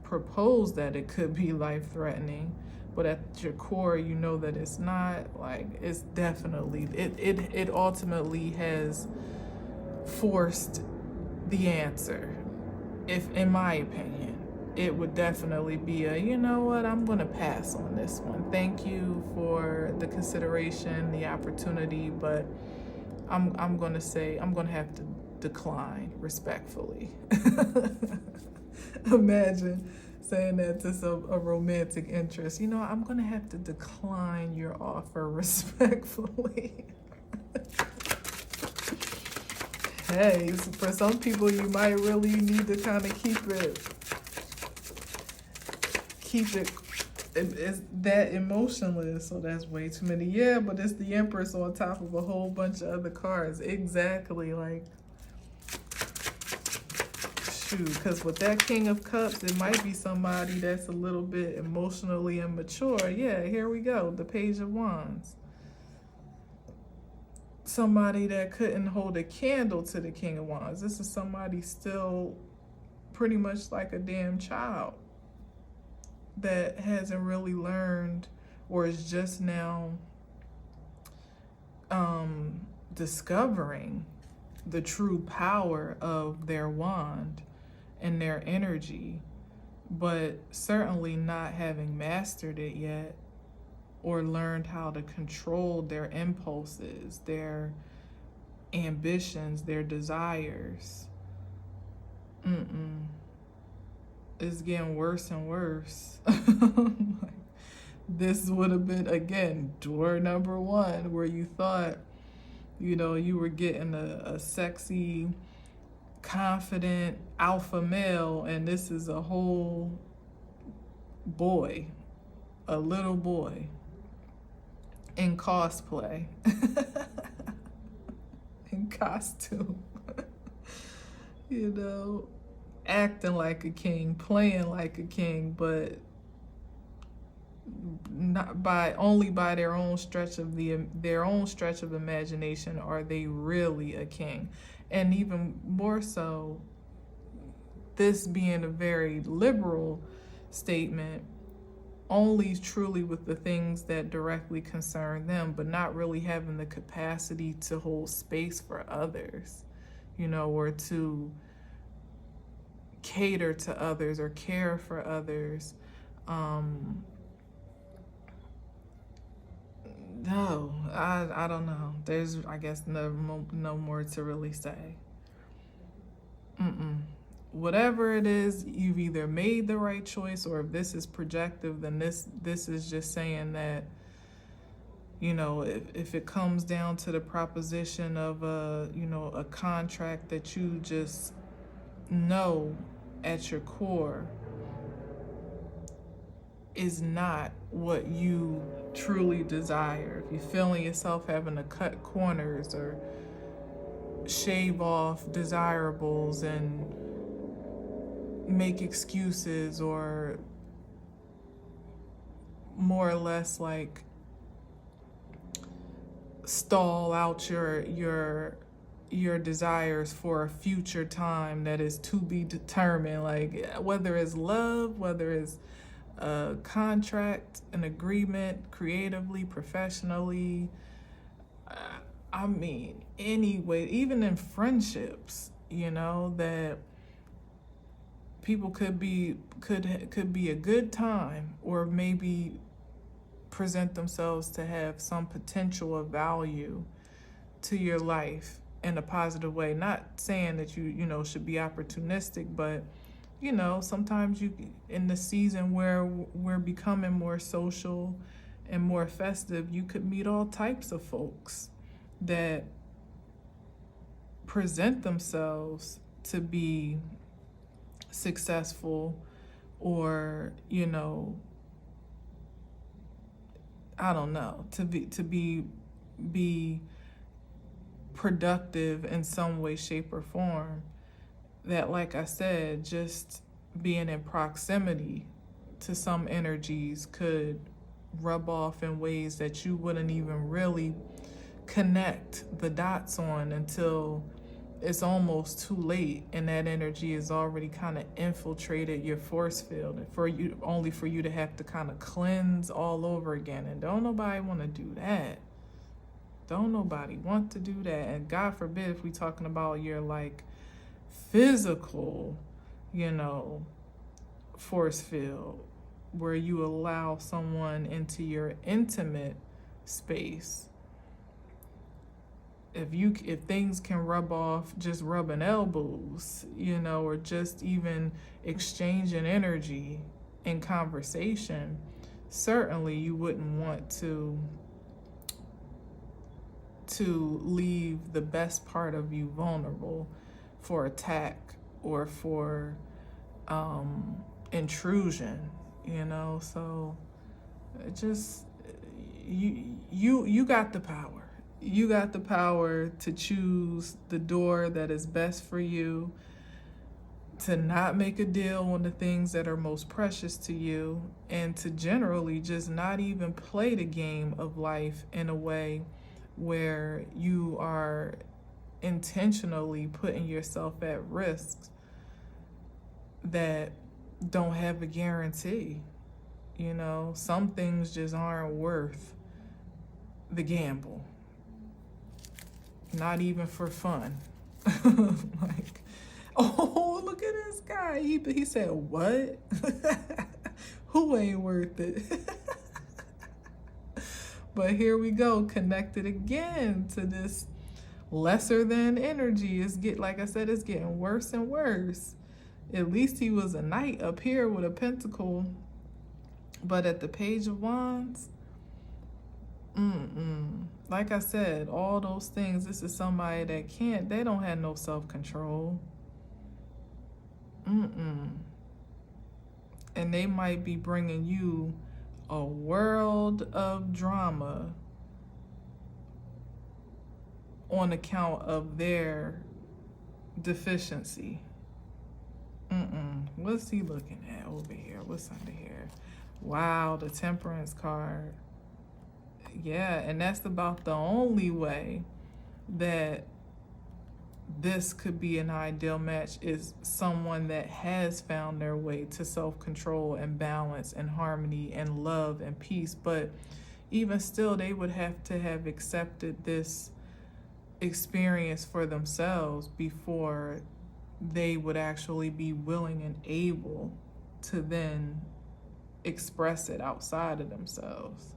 propose that it could be life-threatening, but at your core, you know that it's not. Like, it's definitely, it ultimately has forced the answer. If, in my opinion, it would definitely be a, you know what, I'm gonna pass on this one. Thank you for the consideration, the opportunity, but I'm gonna say, I'm gonna have to decline respectfully. Imagine saying that to a romantic interest. You know, I'm gonna have to decline your offer respectfully. Hey, for some people, you might really need to kind of keep it it's that emotionless. So that's way too many. Yeah, but it's the Empress on top of a whole bunch of other cards. Exactly, like, shoot, because with that King of Cups, it might be somebody that's a little bit emotionally immature. Yeah, here we go, the Page of Wands. somebody that couldn't hold a candle to the King of Wands. This is somebody still pretty much like a damn child that hasn't really learned, or is just now discovering the true power of their wand and their energy, but certainly not having mastered it yet, or learned how to control their impulses, their ambitions, their desires. It's getting worse and worse. This would have been, again, door number one, where you thought, you know, you were getting a sexy, confident alpha male, and this is a whole boy, a little boy in cosplay, in costume, you know, acting like a king, playing like a king, but not only by their own stretch of imagination are they really a king. And even more so, this being a very liberal statement, only truly with the things that directly concern them, but not really having the capacity to hold space for others, you know, or to cater to others or care for others. No, I don't know. There's, I guess, no more to really say. Whatever it is, you've either made the right choice, or if this is projective, then this is just saying that, you know, if it comes down to the proposition of a contract that you just know at your core is not what you truly desire, if you're feeling yourself having to cut corners or shave off desirables and make excuses, or more or less like stall out your desires for a future time that is to be determined, like whether it's love, whether it's a contract, an agreement, creatively, professionally, I mean, anyway, even in friendships, you know, that people could be a good time, or maybe present themselves to have some potential of value to your life in a positive way. Not saying that you should be opportunistic, but you know, sometimes you, in the season where we're becoming more social and more festive, you could meet all types of folks that present themselves to be successful, or, you know, I don't know, to be productive in some way, shape, or form. That, like I said, just being in proximity to some energies could rub off in ways that you wouldn't even really connect the dots on until it's almost too late, and that energy is already kind of infiltrated your force field, and for you to have to kind of cleanse all over again. And don't nobody want to do that. Don't nobody want to do that. And God forbid if we talking about your like physical, you know, force field, where you allow someone into your intimate space. If things can rub off just rubbing elbows, you know, or just even exchanging energy in conversation, certainly you wouldn't want to leave the best part of you vulnerable for attack or for intrusion, you know. So just you got the power. You got the power to choose the door that is best for you, to not make a deal on the things that are most precious to you, and to generally just not even play the game of life in a way where you are intentionally putting yourself at risk that don't have a guarantee. You know, some things just aren't worth the gamble. Not even for fun. Like, oh, look at this guy. He said, what? Who ain't worth it? But here we go, connected again to this lesser than energy. Like I said, it's getting worse and worse. At least he was a knight up here with a pentacle. But at the Page of Wands, like I said, all those things, this is somebody that they don't have no self-control. And they might be bringing you a world of drama on account of their deficiency. What's he looking at over here? What's under here? Wow, the Temperance card. Yeah, and that's about the only way that this could be an ideal match, is someone that has found their way to self-control and balance and harmony and love and peace. But even still, they would have to have accepted this experience for themselves before they would actually be willing and able to then express it outside of themselves.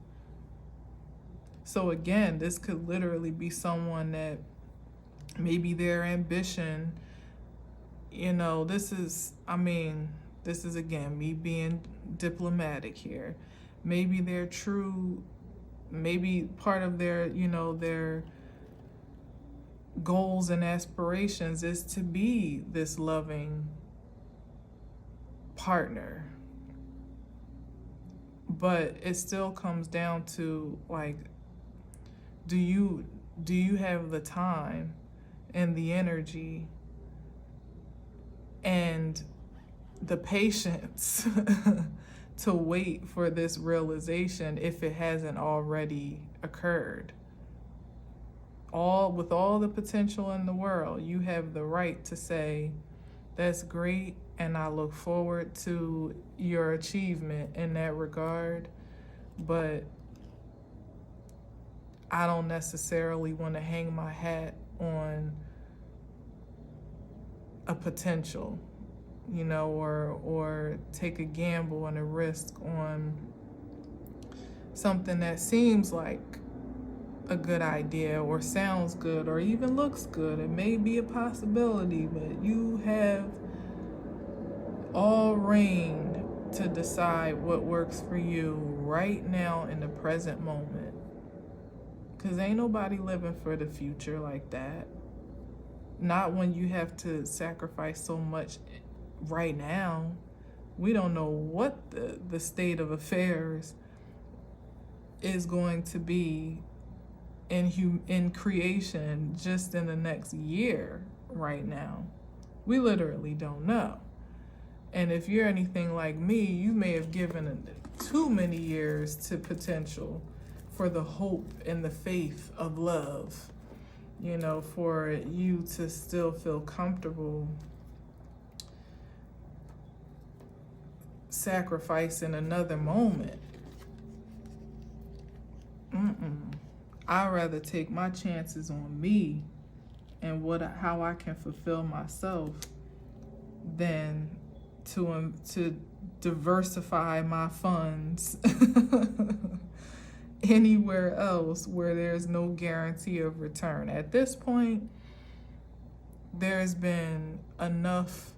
So again, this could literally be someone that maybe their ambition, you know, this is again me being diplomatic here. Maybe maybe part of their, their goals and aspirations is to be this loving partner. But it still comes down to, like, do you have the time and the energy and the patience to wait for this realization if it hasn't already occurred? With all the potential in the world, you have the right to say, that's great, and I look forward to your achievement in that regard, but I don't necessarily want to hang my hat on a potential, or take a gamble and a risk on something that seems like a good idea or sounds good or even looks good. It may be a possibility, but you have all reign to decide what works for you right now in the present moment. Because ain't nobody living for the future like that. Not when you have to sacrifice so much right now. We don't know what the state of affairs is going to be in creation just in the next year right now. We literally don't know. And if you're anything like me, you may have given too many years to potential for the hope and the faith of love, for you to still feel comfortable sacrificing another moment. I'd rather take my chances on me and how I can fulfill myself than to diversify my funds anywhere else where there's no guarantee of return. At this point, there's been enough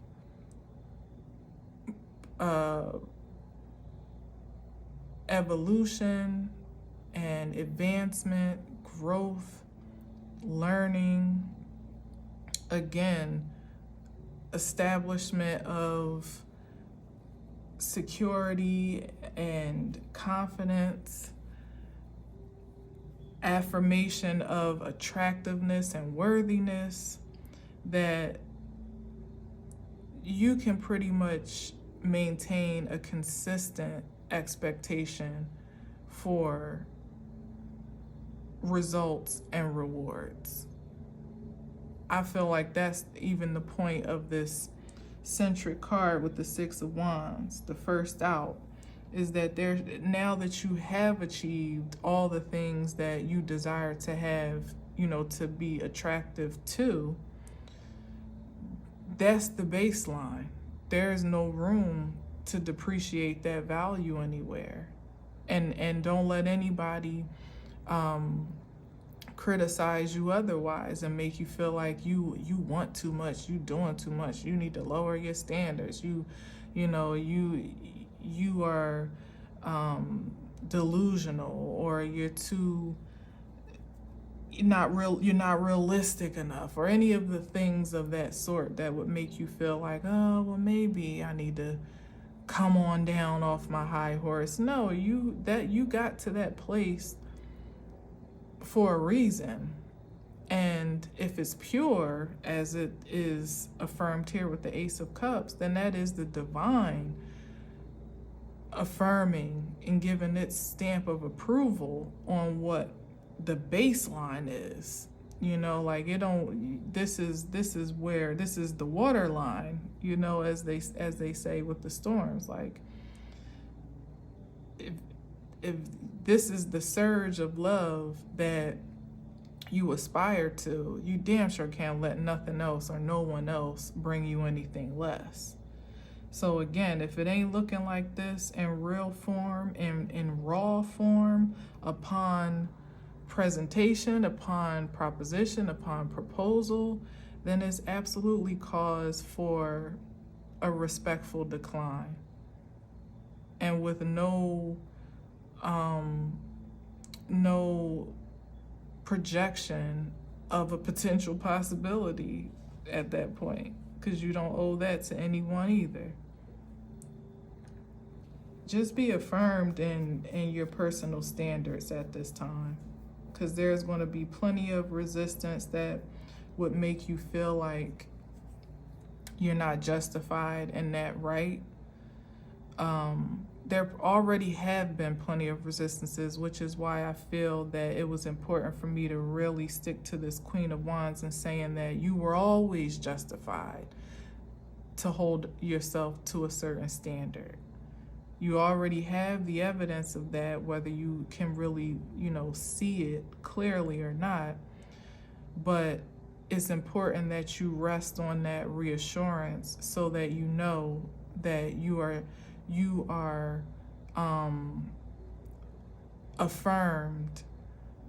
evolution and advancement, growth, learning, again, establishment of security and confidence, affirmation of attractiveness and worthiness, that you can pretty much maintain a consistent expectation for results and rewards. I feel like that's even the point of this centric card with the Six of Wands, the first out, is that now that you have achieved all the things that you desire to have, to be attractive to, that's the baseline. There's no room to depreciate that value anywhere. And don't let anybody criticize you otherwise and make you feel like you want too much, you doing too much, you need to lower your standards, you are delusional, or you're not realistic enough, or any of the things of that sort that would make you feel like, oh, well, maybe I need to come on down off my high horse. No, you got to that place for a reason. And if it's pure, as it is affirmed here with the Ace of Cups, then that is the divine affirming and giving its stamp of approval on what the baseline is. Like this is the water line, as they say with the storms. Like if this is the surge of love that you aspire to, you damn sure can't let nothing else or no one else bring you anything less. So again, if it ain't looking like this in real form, in raw form, upon presentation, upon proposition, upon proposal, then it's absolutely cause for a respectful decline. And with no projection of a potential possibility at that point, because you don't owe that to anyone either. Just be affirmed in your personal standards at this time, because there's going to be plenty of resistance that would make you feel like you're not justified in that right. There already have been plenty of resistances, which is why I feel that it was important for me to really stick to this Queen of Wands and saying that you were always justified to hold yourself to a certain standard. You already have the evidence of that, whether you can really, see it clearly or not. But it's important that you rest on that reassurance so that you know that you are affirmed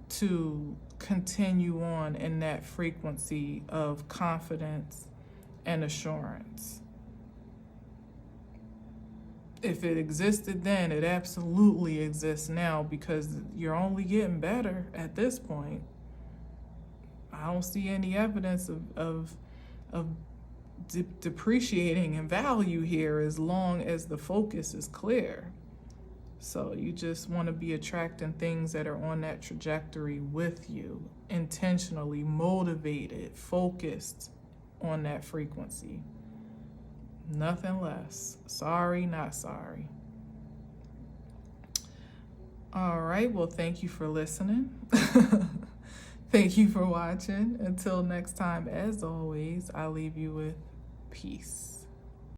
to continue on in that frequency of confidence and assurance. If it existed then, it absolutely exists now, because you're only getting better at this point. I don't see any evidence of depreciating in value here, as long as the focus is clear. So you just want to be attracting things that are on that trajectory with you, intentionally motivated, focused on that frequency. Nothing less. Sorry, not sorry. All right, well, thank you for listening. Thank you for watching. Until next time, as always, I leave you with peace.